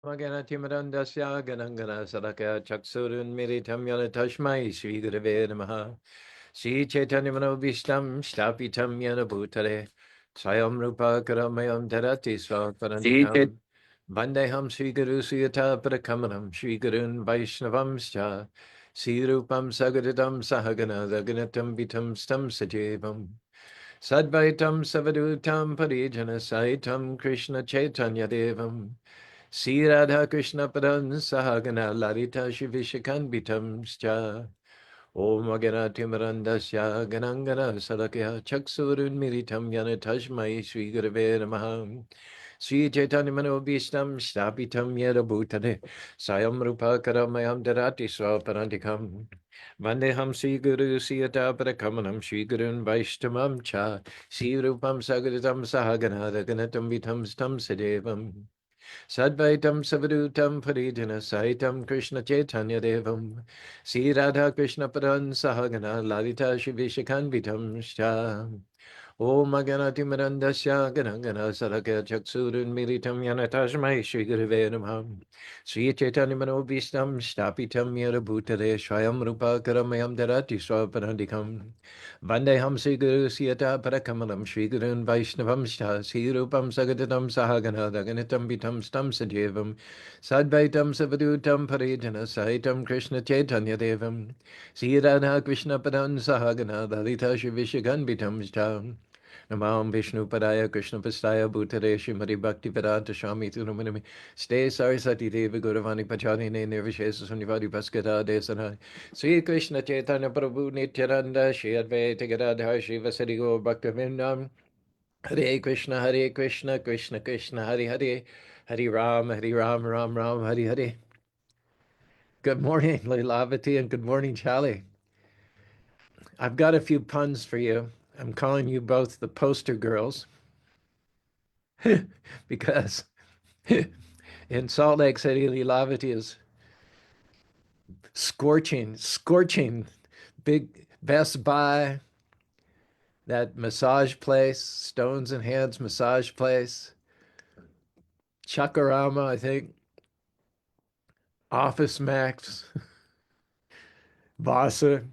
Maganatimarandasya Ganangana Sadaka Chaksurun Miritam Yanatashmai Sri Gurave Namaha Sri Chaitanya Manobishtam Shtapitam Yanabhutare Swayam Rupa Karamayam Dharati Swaparantikam Vandeham Sri Guru Suyata Parakamanam Sri Gurun Vaishnavamscha Sri Rupam Sagadatam Sahagana Daganatam Vitam Stam Sajevam Sadvaitam Savadutam Parijana Saitam Krishna Chaitanya Devam Sri Radha Krishna Padam Sahagana Larita Shivishakan Bitamscha Om Aganati Marandasya Ganangana Sadakya Chaksurun Militam Yanatashmai Sri Gurave Namaha Sri Chaitanya Manobishtam Shtapitam Yeda Bhutane Sayam Rupa Karamayam Darati Swaparantikam Vandeham Sri Guru Siyata Parakamanam Sri Gurun Vaishtamam Cha Sri Rupam Sagadatam Sahagana Raganatam Vitam Stam Sadevam Sadvaitam Savadutam Parijana Saitam Krishna Chaitanya Devam Sri Radha Krishna Padan Sahagana Lalita Shivishakan Vitam Shah Om Aganati Marandasya Ganangana Saraka Chaksurun Militam Yanatashmai Shri Gurave Namaha Sri Chaitanya Manobishtam Shtapitam Yarabhutare Swayam Rupa Karamayam Darati Swaparandikam Vandeham Sri Guru Siyata Parakamalam Sri Gurun Vaishnavam Shta Sri Rupam Sagadatam Sahagana Daganitam Vitam Stam Sajevam Sadvaitam Savadutam Parijana Saitam Krishna Chaitanya Devam Sri Radha Krishna Padan Sahagana Lalita Shivishagan Vitam Shta Namam Vishnu Padaya Krishna Pastaya Bhutare Shrimati Bhakti Vedanta Shami Tunamanami Ste Sarasati Devi Gauravani Pachadine Nirvishesa Sunivadi Bhaskata Desana Sri Krishna Chaitanya Prabhu Nityananda Shri Advaita Gadadhar Shri Vasari Gaur Bhaktivinoda Hare Krishna Krishna Krishna Hare Hare Hare Ram Ram Ram Hare Hare. Good morning, Lilavati, and good morning, Charlie. I've got a few puns for you. I'm calling you both the poster girls because in Salt Lake City, Lilavati is scorching big Best Buy, that massage place, Stones and Hands massage place, Chakarama, I think, Office Max, Vasa,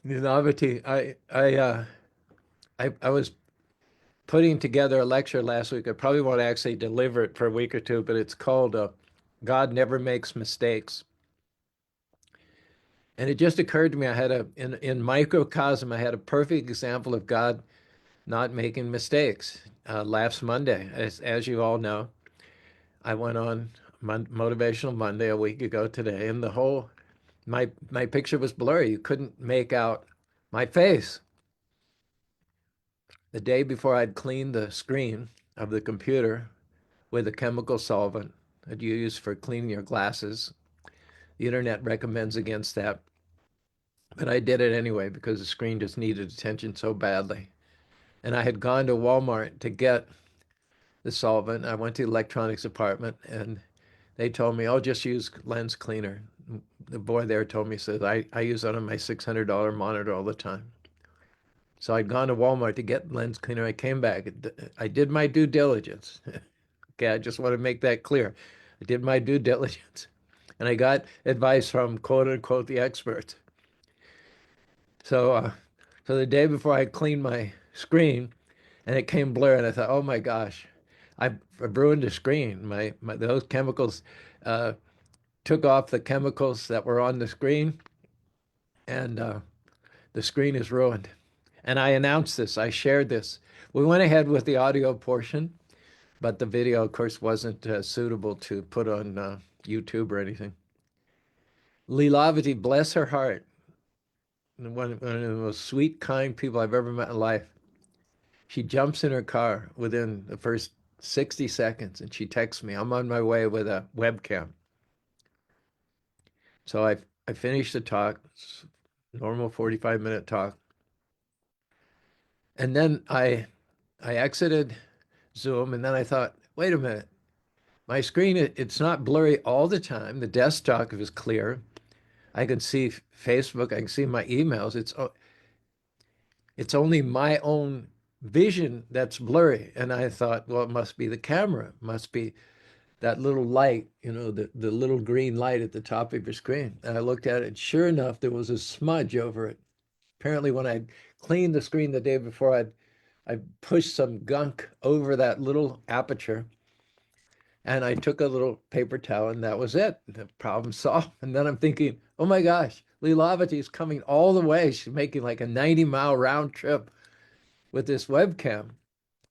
Lilavati. I was putting together a lecture last week. I probably won't actually deliver it for a week or two, but it's called God Never Makes Mistakes. And it just occurred to me, in microcosm, I had a perfect example of God not making mistakes. Last Monday, as you all know, I went on Motivational Monday a week ago today, and my picture was blurry. You couldn't make out my face. The day before, I'd cleaned the screen of the computer with a chemical solvent that you use for cleaning your glasses. The internet recommends against that, but I did it anyway because the screen just needed attention so badly. And I had gone to Walmart to get the solvent. I went to the electronics department and they told me, oh, just use lens cleaner. The boy there told me, says, I use it on my $600 monitor all the time. So I'd gone to Walmart to get lens cleaner. I came back. I did my due diligence. Okay, I just want to make that clear. I did my due diligence. And I got advice from quote unquote the experts. So the day before I cleaned my screen and it came blurry and I thought, oh my gosh, I've ruined the screen. Those chemicals uh, took off the chemicals that were on the screen and the screen is ruined. And I announced this, I shared this. We went ahead with the audio portion, but the video, of course, wasn't suitable to put on YouTube or anything. Lilavati, bless her heart, one of the most sweet, kind people I've ever met in life. She jumps in her car within the first 60 seconds and she texts me, I'm on my way with a webcam. So I finished the talk, normal 45-minute talk. And then I exited Zoom and then I thought, wait a minute, my screen, it's not blurry all the time. The desktop is clear. I can see Facebook, I can see my emails. It's only my own vision that's blurry. And I thought, well, it must be the camera, it must be that little light, the little green light at the top of your screen. And I looked at it, and sure enough, there was a smudge over it. Apparently, when I cleaned the screen the day before, I pushed some gunk over that little aperture, and I took a little paper towel, and that was it. The problem solved. And then I'm thinking, oh my gosh, Leelavati is coming all the way. She's making like a 90-mile round trip with this webcam.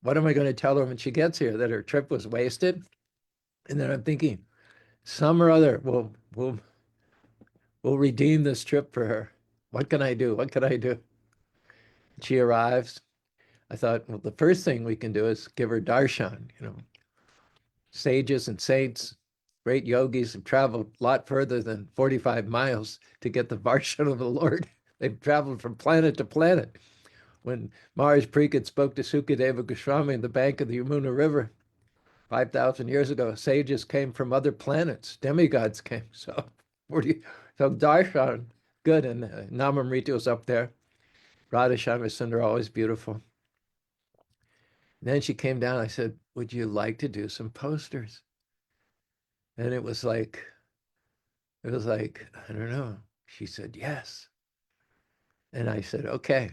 What am I going to tell her when she gets here? That her trip was wasted? And then I'm thinking, some or other will redeem this trip for her. What can I do? What can I do? She arrives. I thought, well, the first thing we can do is give her darshan. Sages and saints, great yogis have traveled a lot further than 45 miles to get the darshan of the Lord. They've traveled from planet to planet. When Maharaj Pariksit spoke to Sukadeva Goswami on the bank of the Yamuna River 5,000 years ago, sages came from other planets, demigods came. So, so darshan, good. And Namamrita was up there. Radha Shyama Sundar, always beautiful. And then she came down. I said, would you like to do some posters? And it was like, I don't know. She said, yes. And I said, okay.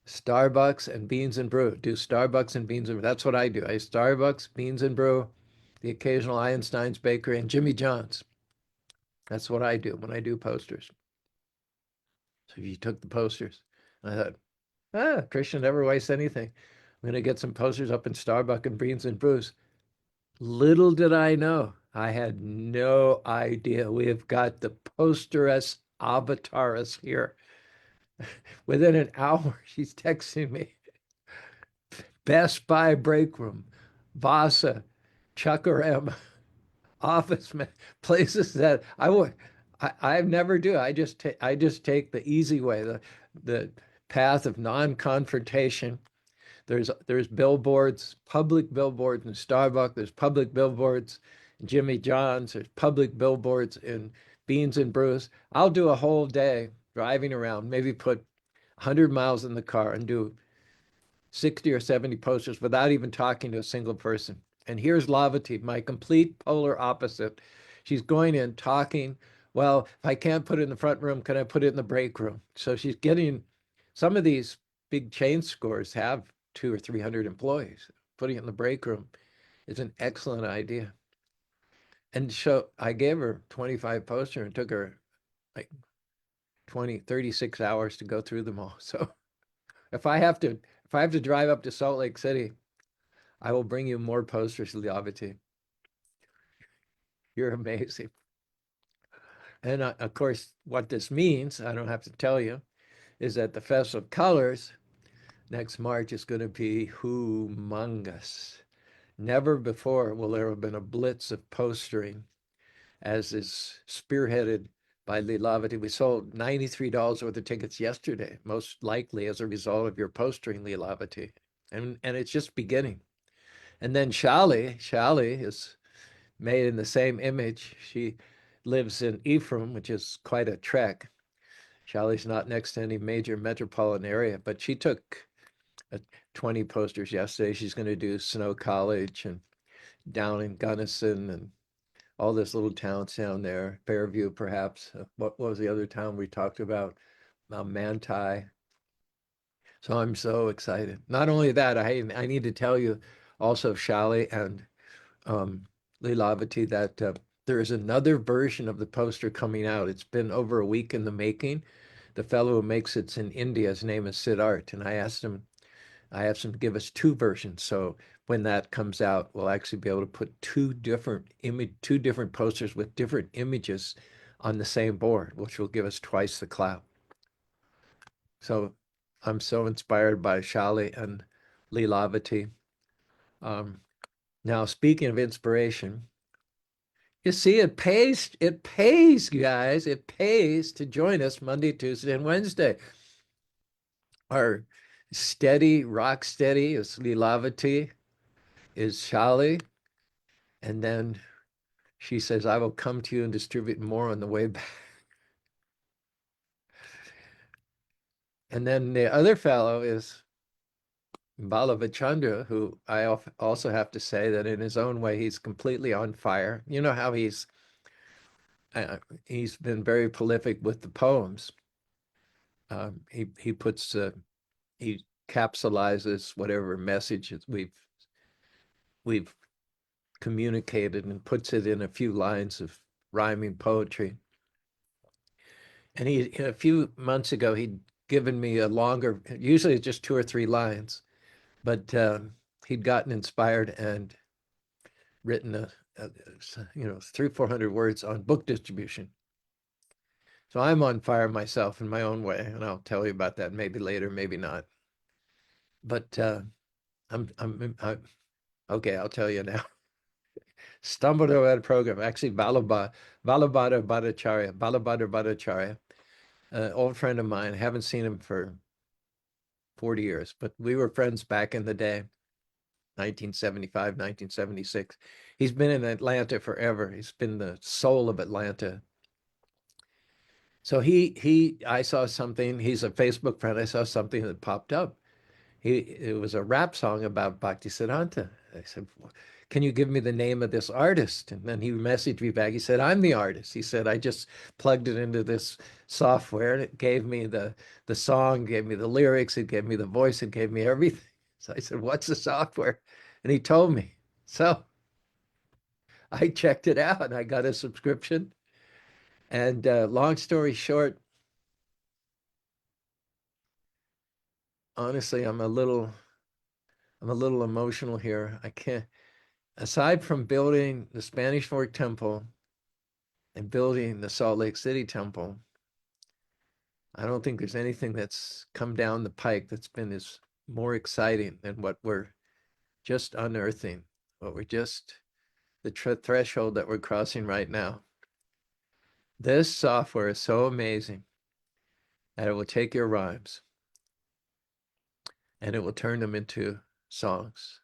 Starbucks and beans and brew. Do Starbucks and beans and brew. That's what I do. I Starbucks, beans and brew, the occasional Einstein's Bakery, and Jimmy John's. That's what I do when I do posters. So you took the posters. I thought, Krishna never wastes anything. I'm going to get some posters up in Starbucks and beans and brews. Little did I know. I had no idea. We have got the posteress avatars here. Within an hour, she's texting me. Best Buy break room, Vasa, Chuckaram, office places that I never do. I just take the easy way, the path of non-confrontation. There's billboards, public billboards in Starbucks. There's public billboards in Jimmy John's. There's public billboards in Beans and Brews. I'll do a whole day driving around, maybe put 100 miles in the car and do 60 or 70 posters without even talking to a single person. And here's Lavati, my complete polar opposite. She's going in talking. Well, if I can't put it in the front room, can I put it in the break room? So she's getting, some of these big chain stores have 200 or 300 employees. Putting it in the break room is an excellent idea. And so I gave her 25 posters and took her like 36 hours to go through them all. So if I have to drive up to Salt Lake City, I will bring you more posters, Liavati. You're amazing. And of course, what this means, I don't have to tell you, is that the Festival of Colors next March is going to be humongous. Never before will there have been a blitz of postering as is spearheaded by Lilavati. We sold $93 worth of tickets yesterday, most likely as a result of your postering, Lilavati. And it's just beginning. And then Shali is made in the same image. She lives in Ephraim, which is quite a trek. Shali's not next to any major metropolitan area, but she took 20 posters yesterday. She's going to do Snow College and down in Gunnison and all this little towns down there, Fairview perhaps. What was the other town we talked about? Manti. So I'm so excited. Not only that, I need to tell you also, Shali and Lilavati, that there is another version of the poster coming out. It's been over a week in the making. The fellow who makes it's in India, his name is Siddharth, and I asked him to give us two versions. So when that comes out, we'll actually be able to put two different posters with different images on the same board, which will give us twice the clout. So I'm so inspired by Shali and Lilavati. Now, speaking of inspiration, you see, it pays, guys. It pays to join us Monday, Tuesday, and Wednesday. Our rock steady is Lilavati, is Shali. And then she says, I will come to you and distribute more on the way back. And then the other fellow is Ballava Chandra, who also have to say that in his own way, he's completely on fire. You know how uh, he's been very prolific with the poems. He puts he capsulizes whatever message we've communicated and puts it in a few lines of rhyming poetry. And he a few months ago he'd given me a longer, usually it's just two or three lines, but he'd gotten inspired and written a 300-400 words on book distribution. So I'm on fire myself in my own way, and I'll tell you about that maybe later, maybe not. But I'm okay. I'll tell you now. Stumbled over that program. Actually, Balabhadra Bhattacharya, old friend of mine. Haven't seen him for 40 years, but we were friends back in the day, 1975, 1976. He's been in Atlanta forever. He's been the soul of Atlanta. So I saw something. He's a Facebook friend. I saw something that popped up. It was a rap song about Bhaktisiddhanta. I said, can you give me the name of this artist? And then he messaged me back. He said, I'm the artist. He said, I just plugged it into this software and it gave me the song, gave me the lyrics, it gave me the voice, it gave me everything. So I said, what's the software? And he told me. So I checked it out and I got a subscription. And long story short, honestly, I'm a little emotional here. I can't, aside from building the Spanish Fork Temple and building the Salt Lake City Temple, I don't think there's anything that's come down the pike that's been as more exciting than what we're just unearthing, what we're just the threshold that we're crossing right now. This software is so amazing that it will take your rhymes and it will turn them into songs.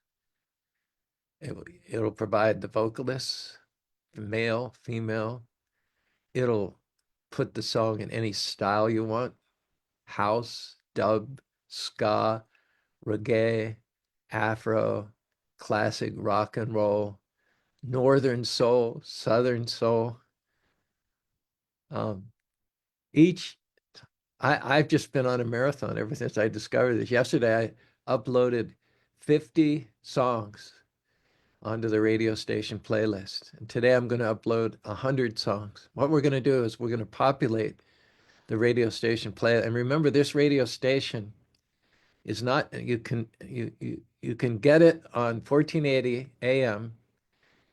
It'll provide the vocalists, the male, female. It'll put the song in any style you want: house, dub, ska, reggae, Afro, classic rock and roll, northern soul, southern soul. Um, each I've just been on a marathon ever since I discovered this. Yesterday, I uploaded 50 songs onto the radio station playlist. And today I'm going to upload 100 songs. What we're going to do is we're going to populate the radio station play. And remember, this radio station is not, you can get it on 1480 AM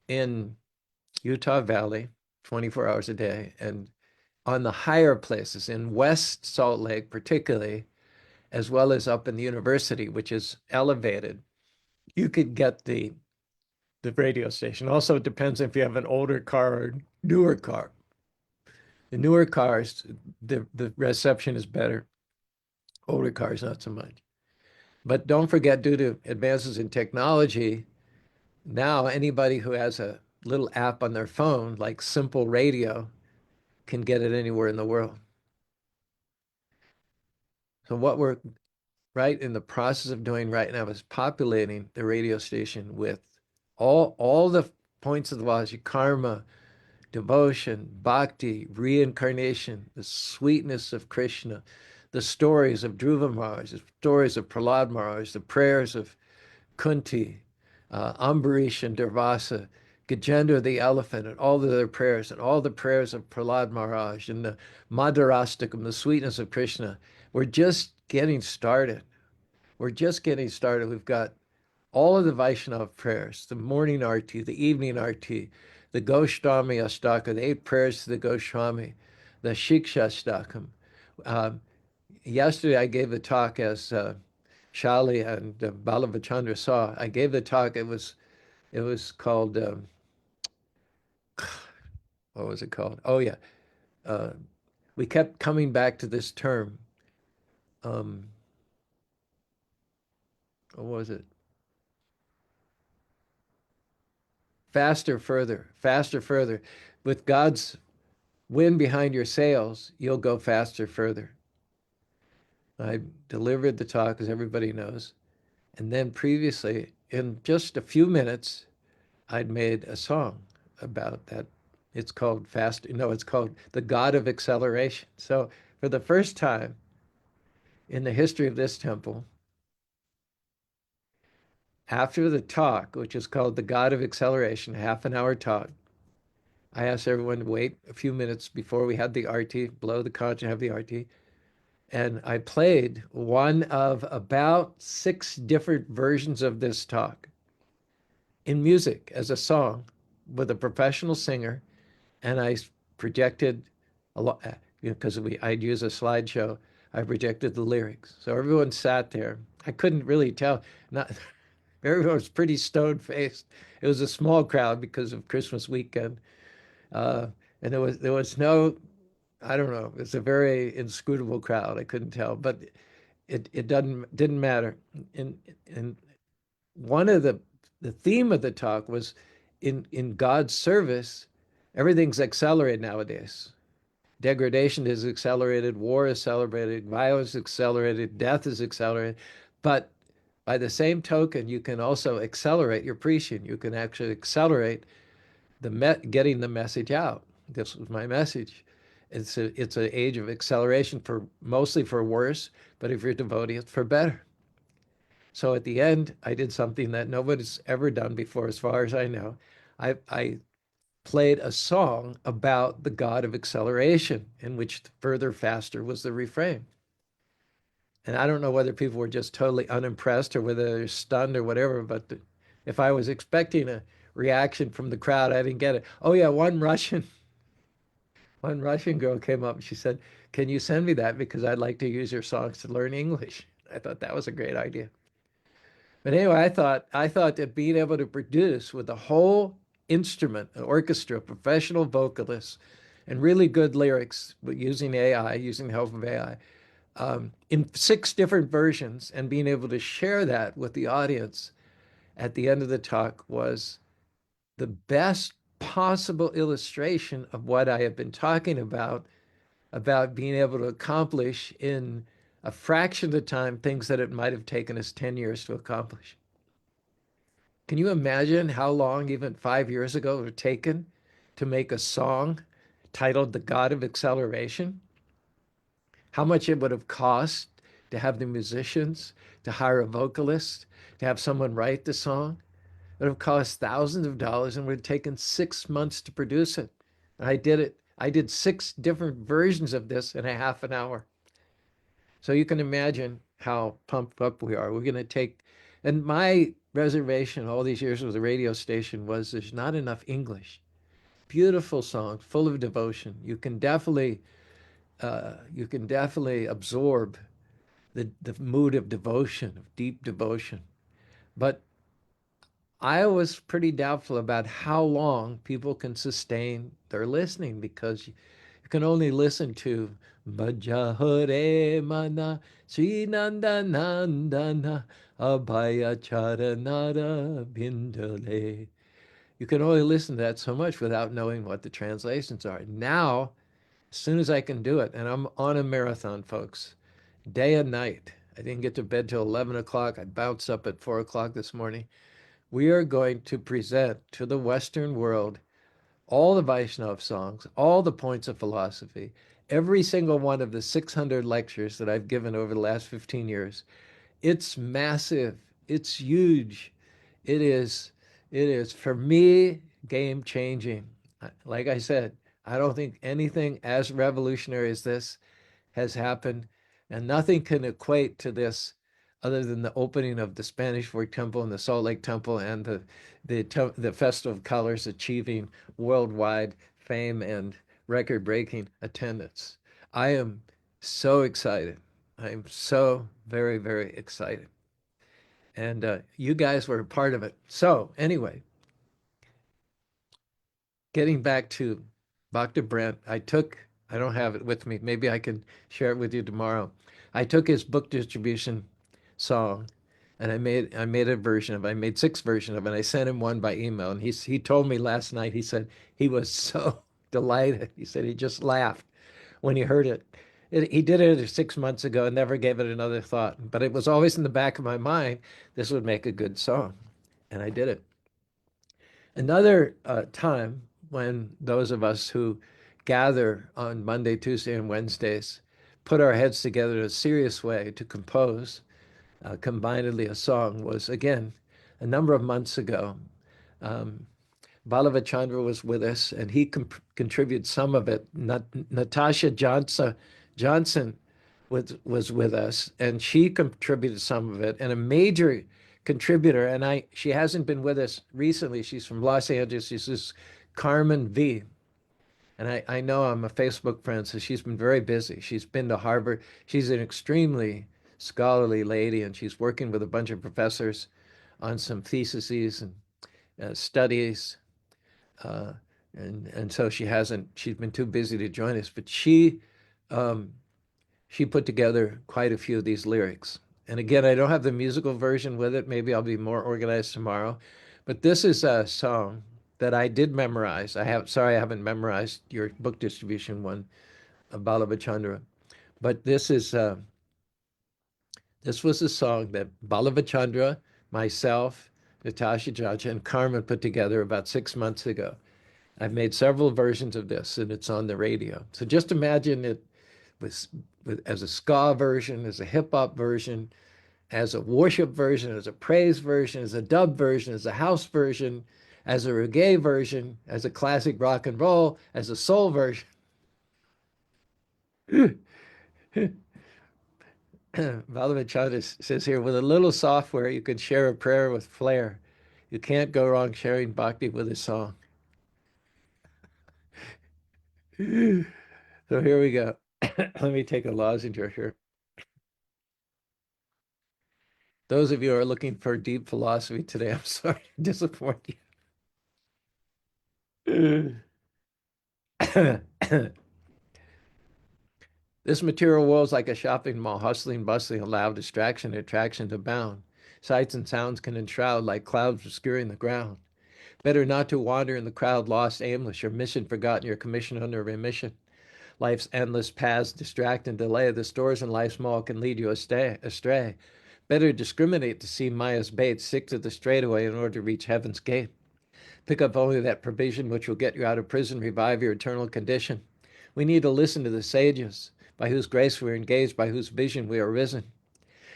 in Utah Valley, 24 hours a day. And on the higher places in West Salt Lake, particularly, as well as up in the university, which is elevated, you could get the radio station. Also, it depends if you have an older car or newer car. The newer cars, the reception is better. Older cars, not so much. But don't forget, due to advances in technology, now anybody who has a little app on their phone, like Simple Radio, can get it anywhere in the world. So what we're right in the process of doing right now is populating the radio station with all the points of the Vashi: karma, devotion, bhakti, reincarnation, the sweetness of Krishna, the stories of Dhruva Maharaj, the stories of Prahlad Maharaj, the prayers of Kunti, Ambarish and Durvasa, Gajendra the elephant, and all of their prayers, and all the prayers of Prahlad Maharaj, and the Madhurastakam, the sweetness of Krishna. We're just getting started. We're just getting started. We've got all of the Vaishnava prayers, the morning arti, the evening arti, the Goswami Astaka, the 8 prayers to the Goswami, the Shiksha Astakam. Yesterday I gave the talk, as Shali and Ballava Chandra saw. I gave the talk. It was called what was it called? Oh yeah, uh, we kept coming back to this term. Um, what was it? Faster, further, faster, further. With God's wind behind your sails, you'll go faster, further. I delivered the talk, as everybody knows. And then previously, in just a few minutes, I'd made a song about that. It's called Fast, no, it's called The God of Acceleration. So for the first time in the history of this temple, after the talk, which is called The God of Acceleration, half an hour talk, I asked everyone to wait a few minutes before we had the arti, blow the conch and have the arti. And I played one of about 6 different versions of this talk in music as a song with a professional singer. And I projected a lot, because I'd use a slideshow. I projected the lyrics. So everyone sat there. I couldn't really tell. Not everyone was pretty stone faced. It was a small crowd because of Christmas weekend. Uh, and there was no, I don't know, it was a very inscrutable crowd. I couldn't tell, but it didn't matter. And one of the theme of the talk was in God's service, everything's accelerated nowadays. Degradation is accelerated, war is accelerated, violence is accelerated, death is accelerated. But by the same token, you can also accelerate your preaching. You can actually accelerate getting the message out. This was my message. It's an age of acceleration for mostly for worse, but if you're devoted, it's for better. So at the end, I did something that nobody's ever done before, as far as I know. I played a song about the God of acceleration, in which further, faster was the refrain. And I don't know whether people were just totally unimpressed or whether they're stunned or whatever, but if I was expecting a reaction from the crowd, I didn't get it. Oh yeah, one Russian girl came up and she said, "Can you send me that because I'd like to use your songs to learn English?" I thought that was a great idea. But anyway, I thought that being able to produce with a whole instrument, an orchestra, professional vocalists, and really good lyrics, but using AI, using the help of AI, in 6 different versions, and being able to share that with the audience at the end of the talk was the best possible illustration of what I have been talking about being able to accomplish in a fraction of the time things that it might have taken us 10 years to accomplish. Can you imagine how long, even 5 years ago, it would have taken to make a song titled The God of Acceleration? How much it would have cost to have the musicians, to hire a vocalist, to have someone write the song? It would have cost thousands of dollars and would have taken 6 months to produce it. And I did it. I did 6 different versions of this in a half an hour. So you can imagine how pumped up we are. We're going to take, and my reservation all these years with the radio station was there's not enough English. Beautiful songs, full of devotion. You can definitely absorb the mood of devotion, of deep devotion. But I was pretty doubtful about how long people can sustain their listening because you can only listen to Bhajahare Mana Sri Nanda Nandana Abhaya Charanara Bindale. You can only listen to that so much without knowing what the translations are. Now, as soon as I can do it, and I'm on a marathon, folks, day and night. I didn't get to bed till 11 o'clock. I bounced up at 4 o'clock this morning. We are going to present to the Western world all the Vaishnava songs, all the points of philosophy, every single one of the 600 lectures that I've given over the last 15 years. It's massive. It's huge. It is for me game changing. Like I said, I don't think anything as revolutionary as this has happened, and nothing can equate to this other than the opening of the Spanish Fort Temple and the Salt Lake Temple and the Festival of Colors achieving worldwide fame and record-breaking attendance. I am so excited. I am so very, very excited. And you guys were a part of it. So anyway, getting back to Dr. Brent, I don't have it with me. Maybe I can share it with you tomorrow. I took his book distribution song and I made a version of it. I made 6 versions of it. And I sent him one by email. And he told me last night, he said he was so delighted. He said he just laughed when he heard it. He did it 6 months ago and never gave it another thought. But it was always in the back of my mind, this would make a good song. And I did it. Another time when those of us who gather on Monday, Tuesday, and Wednesdays put our heads together in a serious way to compose combinedly a song was, again, a number of months ago. Um, Ballava Chandra was with us, and he contributed some of it. Natasha Johnson was with us, and she contributed some of it. And a major contributor, and she hasn't been with us recently. She's from Los Angeles. She's this Carmen V. And I know I'm a Facebook friend, so she's been very busy. She's been to Harvard. She's an extremely scholarly lady, and she's working with a bunch of professors on some theses and studies uh, and so she's been too busy to join us, but um, she put together quite a few of these lyrics. And again, I don't have the musical version with it. Maybe I'll be more organized tomorrow. But this is a song that I did memorize. Sorry, I haven't memorized your book distribution one, Ballava Chandra. But this was a song that Ballava Chandra, myself, Natasha Jaja, and Carmen put together about 6 months ago. I've made several versions of this, and it's on the radio. So just imagine it with, as a ska version, as a hip hop version, as a worship version, as a praise version, as a dub version, as a house version, as a reggae version, as a classic rock and roll, as a soul version. Ballava Chandra says here, with a little software, you can share a prayer with flair. You can't go wrong sharing bhakti with a song. So here we go. Let me take a lozenge here. Those of you who are looking for deep philosophy today, I'm sorry to disappoint you. This material world is like a shopping mall, hustling, bustling, loud distraction, attractions abound. Sights and sounds can enshroud like clouds obscuring the ground. Better not to wander in the crowd, lost, aimless, your mission forgotten, your commission under remission. Life's endless paths distract and delay. The stores in life's mall can lead you astray. Better discriminate to see Maya's bait, stick to the straightaway in order to reach heaven's gate. Pick up only that provision which will get you out of prison, revive your eternal condition. We need to listen to the sages, by whose grace we are engaged, by whose vision we are risen.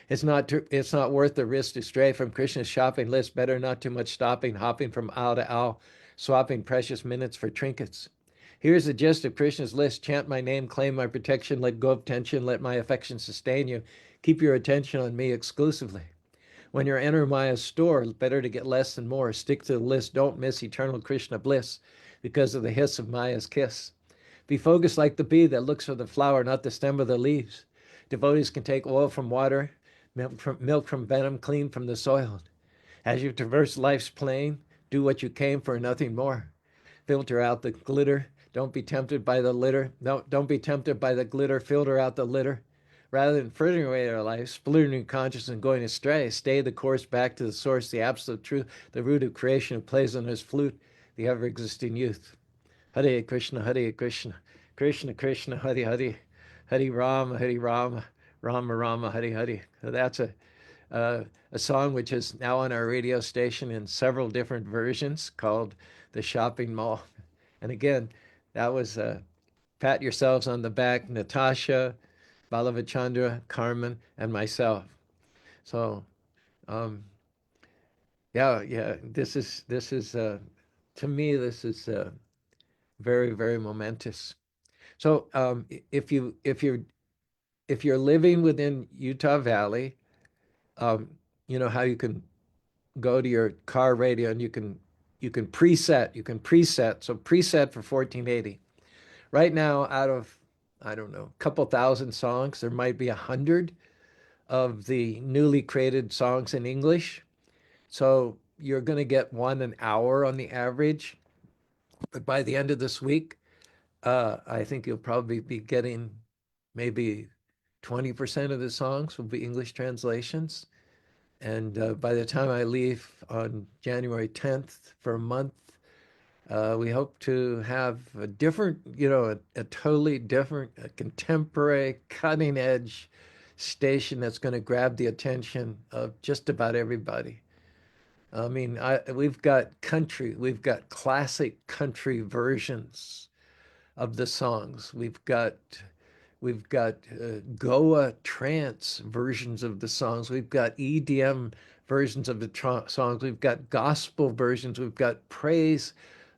It's not worth the risk to stray from Krishna's shopping list. Better not too much stopping, hopping from aisle to aisle, swapping precious minutes for trinkets. Here's the gist of Krishna's list. Chant my name, claim my protection, let go of tension, let my affection sustain you. Keep your attention on me exclusively. When you're entering Maya's store, better to get less than more. Stick to the list. Don't miss eternal Krishna bliss because of the hiss of Maya's kiss. Be focused like the bee that looks for the flower, not the stem or the leaves. Devotees can take oil from water, milk from venom, clean from the soil. As you traverse life's plane, do what you came for, nothing more. Filter out the glitter. Don't be tempted by the litter. No, don't be tempted by the glitter. Filter out the litter. Rather than frittering away our life, splintering your conscience and going astray, stay the course back to the source, the absolute truth, the root of creation who plays on his flute, the ever-existing youth. Hare Krishna, Hare Krishna, Krishna Krishna, Hare Hare, Hare Rama, Rama Rama, Hare Hare. So that's a song which is now on our radio station in several different versions called The Shopping Mall. And again, that was pat yourselves on the back, Natasha, Ballava Chandra, Carmen, and myself. So, um, yeah, this is to me this is very very momentous. So, if you're living within Utah Valley, um, you know how you can go to your car radio and you can preset. So preset for 1480. Right now, out of I don't know, a couple thousand songs, there might be 100 of the newly created songs in English. So you're going to get one an hour on the average. But by the end of this week, I think you'll probably be getting maybe 20% of the songs will be English translations. And by the time I leave on January 10th for a month, We hope to have a different, a totally different, a contemporary, cutting edge station that's going to grab the attention of just about everybody. I mean, we've got country, we've got classic country versions of the songs. We've got Goa trance versions of the songs. We've got EDM versions of the songs. We've got gospel versions. We've got praise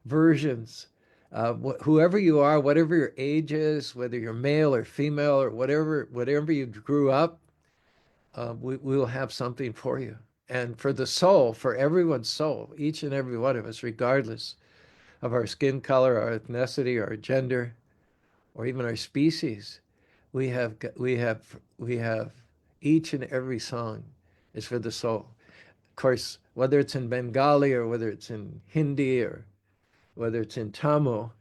versions. Whoever you are, whatever your age is, whether you're male or female or whatever you grew up, we will have something for you. And for the soul, for everyone's soul, each and every one of us, regardless of our skin color, our ethnicity, our gender, or even our species, we have each and every song is for the soul. Of course, whether it's in Bengali or whether it's in Hindi or whether it's in Tamil,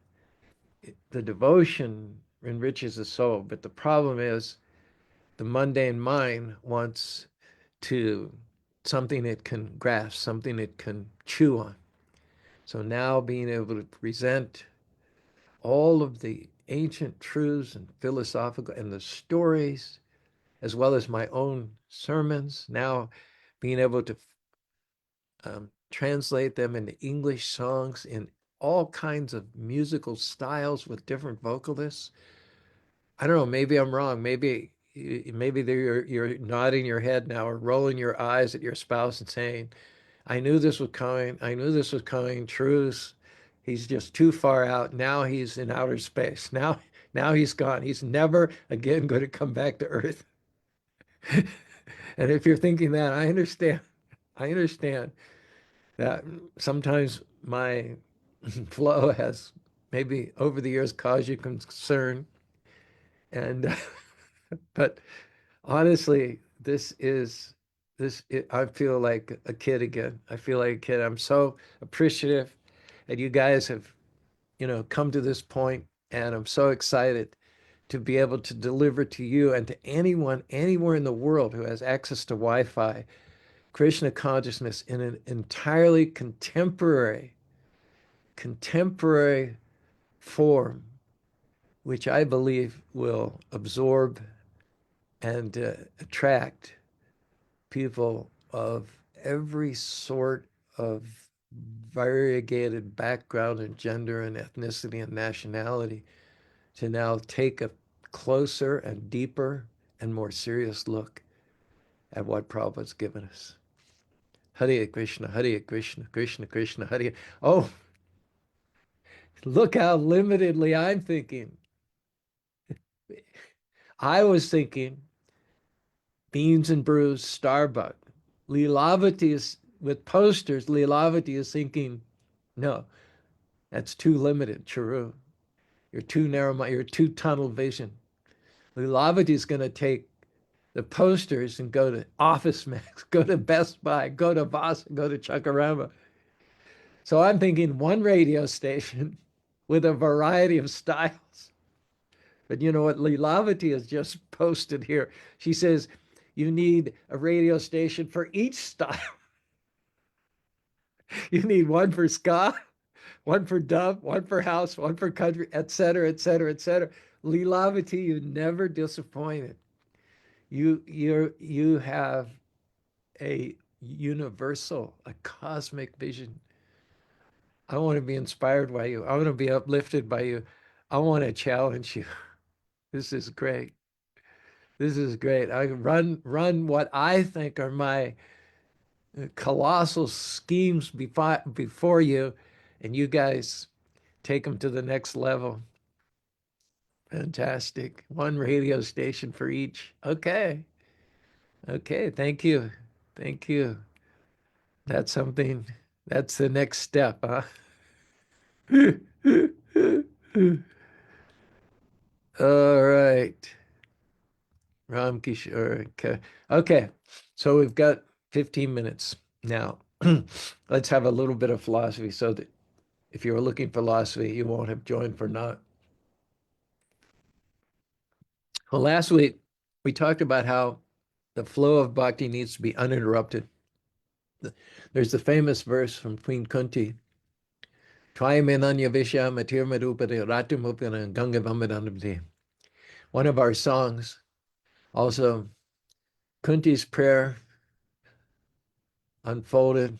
the devotion enriches the soul. But the problem is the mundane mind wants to something it can grasp, something it can chew on. So now being able to present all of the ancient truths and philosophical and the stories, as well as my own sermons, now being able to translate them into English songs in all kinds of musical styles with different vocalists. I don't know, maybe I'm wrong. Maybe you're nodding your head now or rolling your eyes at your spouse and saying, I knew this was coming. I knew this was coming. Truth. He's just too far out. Now he's in outer space. Now he's gone. He's never again going to come back to Earth. And if you're thinking that, I understand. I understand that sometimes my flow has maybe over the years caused you concern. And but honestly, I feel like a kid again. I feel like a kid. I'm so appreciative that you guys have, come to this point, and I'm so excited to be able to deliver to you and to anyone anywhere in the world who has access to Wi-Fi, Krishna consciousness in an entirely contemporary form, which I believe will absorb and attract people of every sort of variegated background and gender and ethnicity and nationality to now take a closer and deeper and more serious look at what Prabhupada's given us. Hare Krishna, Hare Krishna, Krishna Krishna, Hare. Oh, look how limitedly I'm thinking. I was thinking Beans and Brews, Starbucks. Lilavati is with posters. Lilavati is thinking, no, that's too limited, Charu. You're too narrow. You're too tunnel vision. Lilavati is going to take the posters and go to Office Max, go to Best Buy, go to Voss, go to Chakarama. So I'm thinking one radio station with a variety of styles. But you know what Lilavati has just posted here? She says, you need a radio station for each style. You need one for ska, one for dub, one for house, one for country, et cetera, et cetera, et cetera. Lilavati, you never disappointed. You have a universal, a cosmic vision. I want to be inspired by you. I want to be uplifted by you. I want to challenge you. This is great. This is great. I run what I think are my colossal schemes before you, and you guys take them to the next level. Fantastic. One radio station for each. Okay. Okay. Thank you. Thank you. That's something. That's the next step, huh? All right. Ram Kishore. Okay. Okay. So we've got 15 minutes now. Let's have a little bit of philosophy so that if you were looking for philosophy, you won't have joined for not. Well, last week we talked about how the flow of bhakti needs to be uninterrupted. There's the famous verse from Queen Kunti Twayamenanya Visha Matir Madupati Ratumupana Ganga Bamadanabdi. One of our songs, also Kunti's prayer unfolded,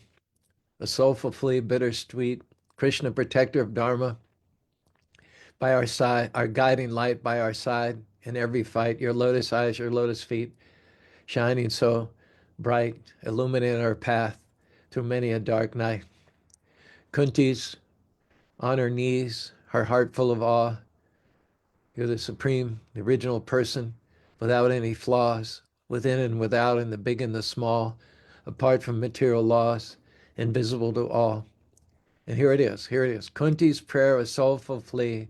a soulful flea, bittersweet, Krishna, protector of Dharma, by our side, our guiding light by our side in every fight, your lotus eyes, your lotus feet, shining so bright, illuminating our path through many a dark night. Kunti's on her knees, her heart full of awe. You're the supreme, the original person, without any flaws, within and without, in the big and the small, apart from material laws, invisible to all. And here it is, here it is. Kunti's prayer, a soulful plea.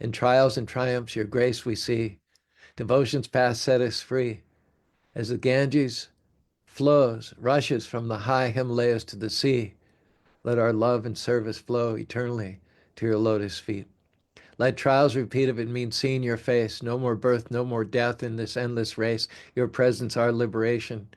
In trials and triumphs, your grace we see. Devotion's path set us free. As the Ganges flows, rushes from the high Himalayas to the sea, let our love and service flow eternally to your lotus feet. Let trials repeat if it means seeing your face. No more birth, no more death in this endless race. Your presence, our liberation.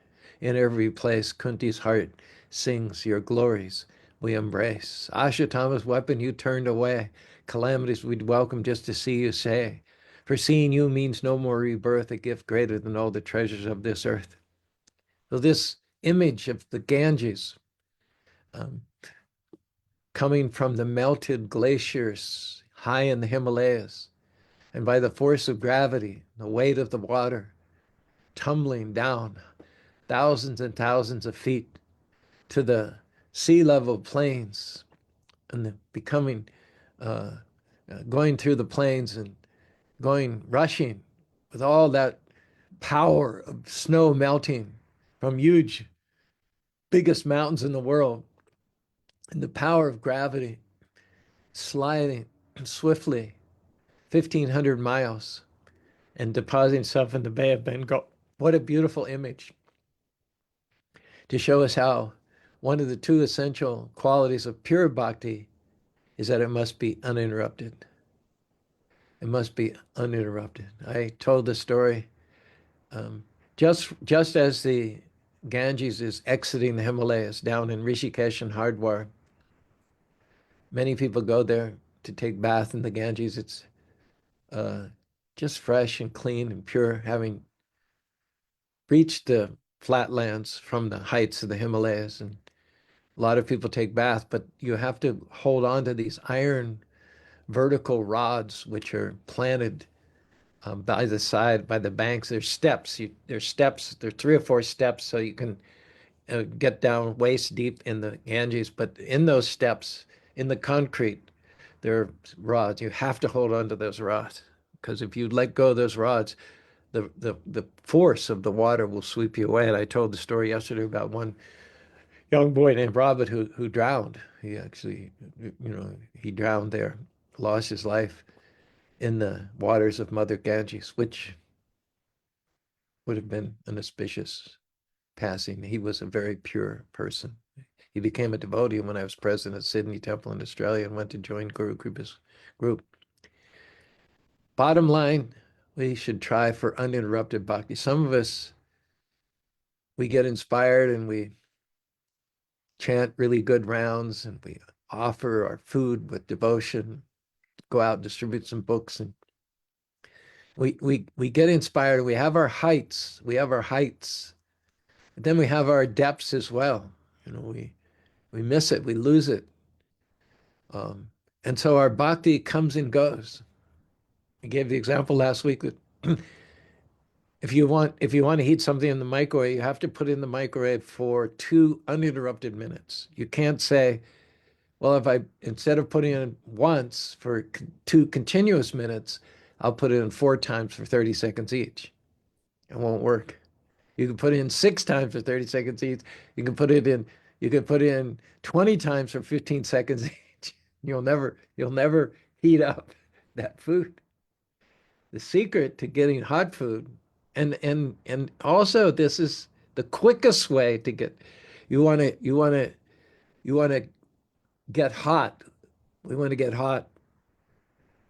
In every place, Kunti's heart sings your glories we embrace. Ashwatthama's weapon you turned away. Calamities we'd welcome just to see you say. For seeing you means no more rebirth, a gift greater than all the treasures of this earth. So this image of the Ganges um, coming from the melted glaciers high in the Himalayas, and by the force of gravity, the weight of the water, tumbling down thousands and thousands of feet to the sea level plains, and becoming, uh, going through the plains and going, rushing with all that power of snow melting from huge, biggest mountains in the world, and the power of gravity sliding swiftly 1,500 miles and depositing itself in the Bay of Bengal. What a beautiful image to show us how one of the two essential qualities of pure bhakti is that it must be uninterrupted. It must be uninterrupted. I told the story just as the Ganges is exiting the Himalayas down in Rishikesh and Hardwar. Many people go there to take bath in the Ganges. It's uh, just fresh and clean and pure, having reached the flatlands from the heights of the Himalayas. And a lot of people take bath, but you have to hold on to these iron vertical rods, which are planted by the side, by the banks. There's steps. There's steps. There's 3 or 4 steps, so you can get down waist deep in the Ganges. But in those steps, in the concrete, there are rods. You have to hold on to those rods, because if you let go of those rods, the force of the water will sweep you away. And I told the story yesterday about one young boy named Robert who drowned. He actually, he drowned there, lost his life in the waters of Mother Ganges, which would have been an auspicious passing. He was a very pure person. He became a devotee when I was president of Sydney Temple in Australia and went to join Guru Kripa's group. Bottom line, we should try for uninterrupted bhakti. Some of us, we get inspired and we chant really good rounds and we offer our food with devotion, go out and distribute some books, and we get inspired. We have our heights. We have our heights. But then we have our depths as well. We miss it. We lose it. And so our bhakti comes and goes. I gave the example last week that if you want to heat something in the microwave, you have to put it in the microwave for 2 uninterrupted minutes. You can't say, well, if I instead of putting it in once for 2 continuous minutes, I'll put it in 4 times for 30 seconds each. It won't work. You can put it in 6 times for 30 seconds each. You can put it in 20 times for 15 seconds each. You'll never heat up that food. The secret to getting hot food, and also this is the quickest way to get, you want to get hot. We want to get hot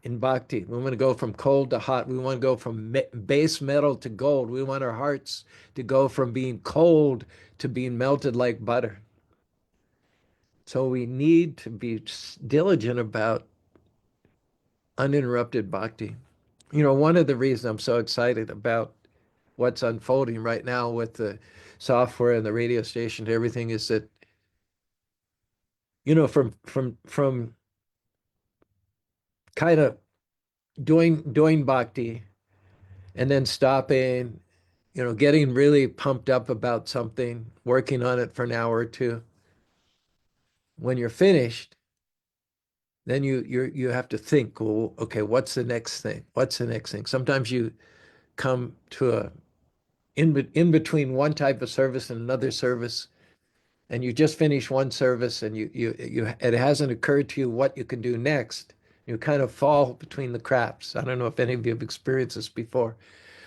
in bhakti. We want to go from cold to hot. We want to go from base metal to gold. We want our hearts to go from being cold to being melted like butter. So we need to be diligent about uninterrupted bhakti. You know, one of the reasons I'm so excited about what's unfolding right now with the software and the radio station and everything is that, you know, from kind of doing bhakti and then stopping, you know, getting really pumped up about something, working on it for an hour or two. When you're finished, then you have to think, well, okay, what's the next thing? What's the next thing? Sometimes you come to a in between one type of service and another service, and you just finish one service, and you it hasn't occurred to you what you can do next. You kind of fall between the cracks. I don't know if any of you have experienced this before,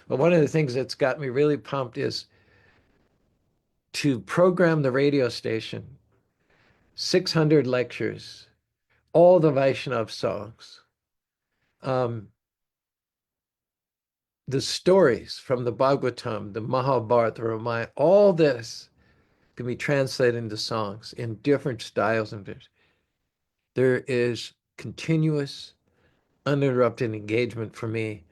but one of the things that's got me really pumped is to program the radio station, 600 lectures, all the Vaishnav songs, um, the stories from the Bhagavatam, the Mahabharata, the Ramayana, all this can be translated into songs in different styles. And there is continuous, uninterrupted engagement for me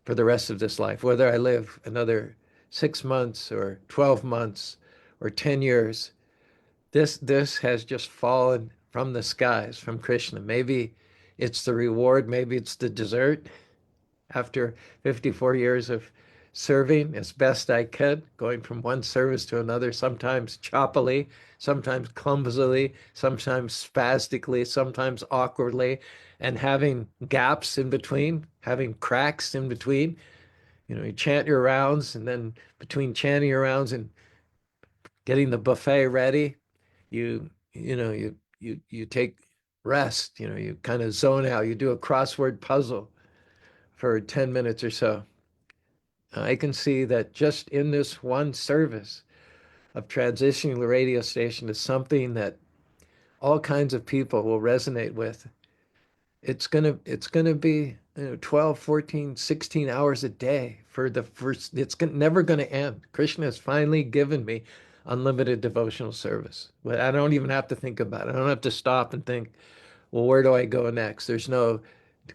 for the rest of this life, whether I live another 6 months or 12 months or 10 years. This has just fallen from the skies from Krishna. Maybe it's the reward, maybe it's the dessert after 54 years of serving as best I could, going from one service to another, sometimes choppily, sometimes clumsily, sometimes spastically, sometimes awkwardly, and having gaps in between, having cracks in between. You know, you chant your rounds, and then between chanting your rounds and getting the buffet ready, you take rest, you know, you kind of zone out, you do a crossword puzzle for 10 minutes or so. I can see that just in this one service of transitioning the radio station to something that all kinds of people will resonate with, it's gonna be, you know, 12, 14, 16 hours a day for the first, never gonna end. Krishna has finally given me unlimited devotional service. But I don't even have to think about it. I don't have to stop and think, well, where do I go next? There's no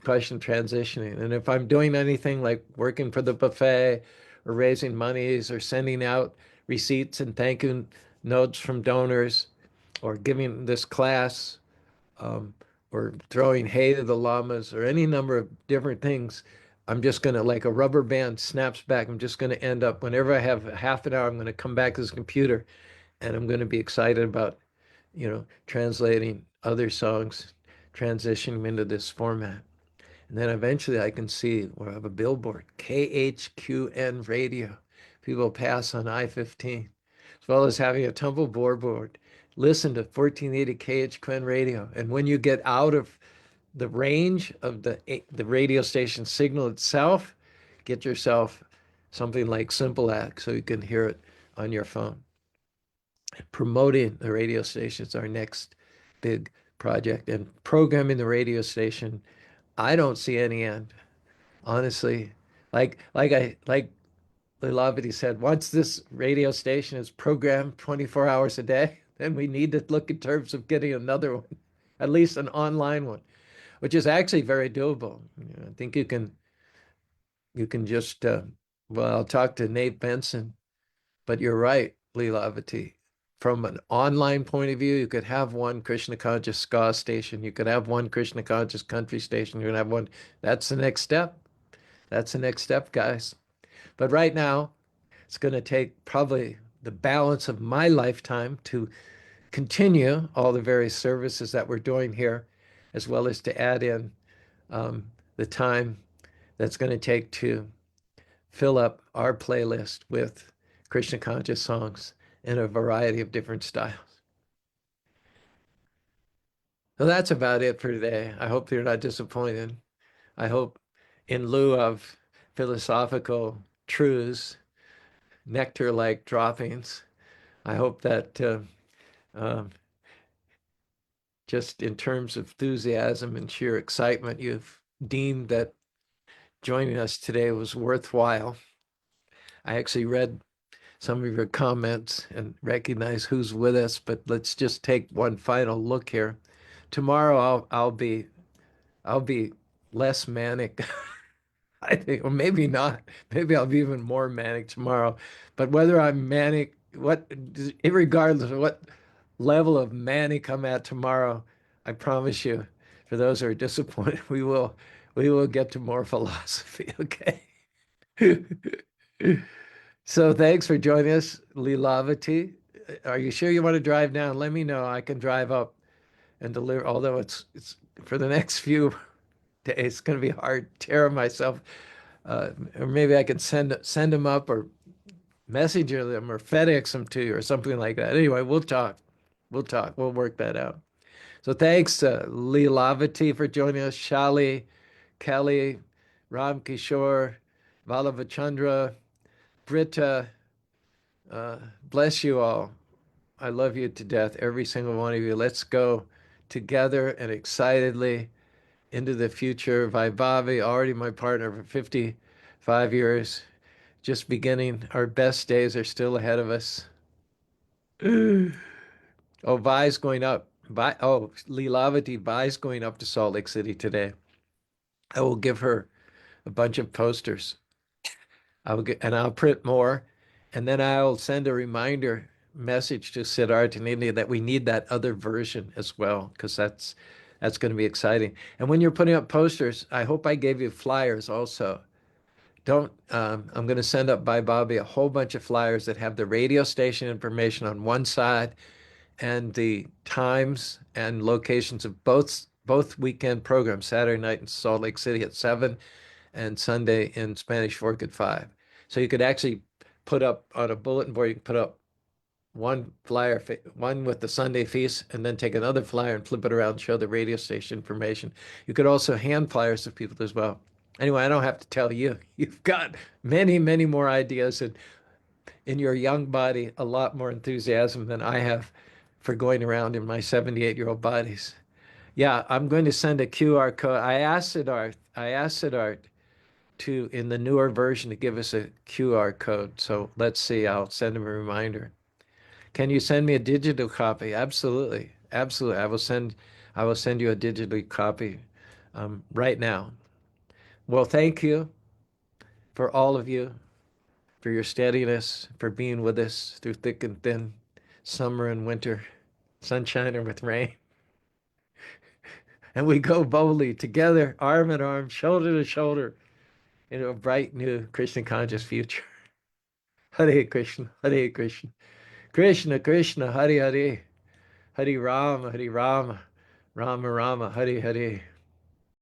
question transitioning. And if I'm doing anything like working for the buffet or raising monies or sending out receipts and thank you notes from donors or giving this class, um, or throwing hay to the llamas or any number of different things, I'm just going to, like a rubber band snaps back, I'm just going to end up, whenever I have half an hour, I'm going to come back to this computer and I'm going to be excited about, you know, translating other songs, transitioning them into this format. And then eventually I can see where I have a billboard, KHQN radio. People pass on I-15, as well as having a tumble board. Listen to 1480 KHQN radio. And when you get out of the range of the radio station signal itself, get yourself something like Simple Act so you can hear it on your phone. Promoting the radio station is our next big project, and programming the radio station, I don't see any end, honestly. Like Lila said, once this radio station is programmed 24 hours a day, then we need to look in terms of getting another one, at least an online one, which is actually very doable. You know, I think you can just well, I'll talk to Nate Benson, but you're right, Lila. From an online point of view, you could have one Krishna conscious ska station, you could have one Krishna conscious country station, you could have one. That's the next step. That's the next step, guys. But right now, it's going to take probably the balance of my lifetime to continue all the various services that we're doing here, as well as to add in the time that's going to take to fill up our playlist with Krishna conscious songs in a variety of different styles. So that's about it for today. I hope you're not disappointed. I hope, in lieu of philosophical truths, nectar-like droppings, I hope that um, just in terms of enthusiasm and sheer excitement, you've deemed that joining us today was worthwhile. I actually read some of your comments and recognize who's with us. But let's just take one final look here. Tomorrow I'll be less manic. I think, or maybe not. Maybe I'll be even more manic tomorrow. But whether I'm manic, regardless of what level of manic I'm at tomorrow, I promise you, for those who are disappointed, we will get to more philosophy. Okay. So thanks for joining us, Lilavati. Are you sure you want to drive down? Let me know. I can drive up and deliver. Although it's for the next few days, it's going to be hard. Tear myself, or maybe I can send them up or messenger them or FedEx them to you or something like that. Anyway, we'll talk. We'll talk. We'll work that out. So thanks, Lilavati, for joining us. Shali, Kelly, Ram Kishore, Ballava Chandra, Britta. Bless you all. I love you to death, every single one of you. Let's go together and excitedly into the future. Vaibhavi, already my partner for 55 years, just beginning. Our best days are still ahead of us. Oh, Vai's going up. Leelavati, Vai's going up to Salt Lake City today. I will give her a bunch of posters. I'll print more, and then I'll send a reminder message to Siddharth in India that we need that other version as well, because that's going to be exciting. And when you're putting up posters, I hope I gave you flyers also. Don't I'm going to send up by Bobby a whole bunch of flyers that have the radio station information on one side and the times and locations of both weekend programs, Saturday night in Salt Lake City at 7 and Sunday in Spanish Fork at 5. So you could actually put up on a bulletin board, you can put up one flyer, one with the Sunday feast, and then take another flyer and flip it around and show the radio station information. You could also hand flyers to people as well. Anyway, I don't have to tell you. You've got many, many more ideas and in your young body, a lot more enthusiasm than I have for going around in my 78-year-old bodies. Yeah, I'm going to send a QR code. I asked Siddharth to, in the newer version, to give us a QR code. So let's see. I'll send him a reminder. Can you send me a digital copy? Absolutely, absolutely. I will send you a digital copy right now. Well, thank you for all of you, for your steadiness, for being with us through thick and thin, summer and winter, sunshine or with rain. And we go boldly together, arm in arm, shoulder to shoulder, into a bright new Krishna conscious future. Hare Krishna, Hare Krishna, Krishna Krishna, Hare Hare, Hare Rama, Rama Rama, Hare Hare.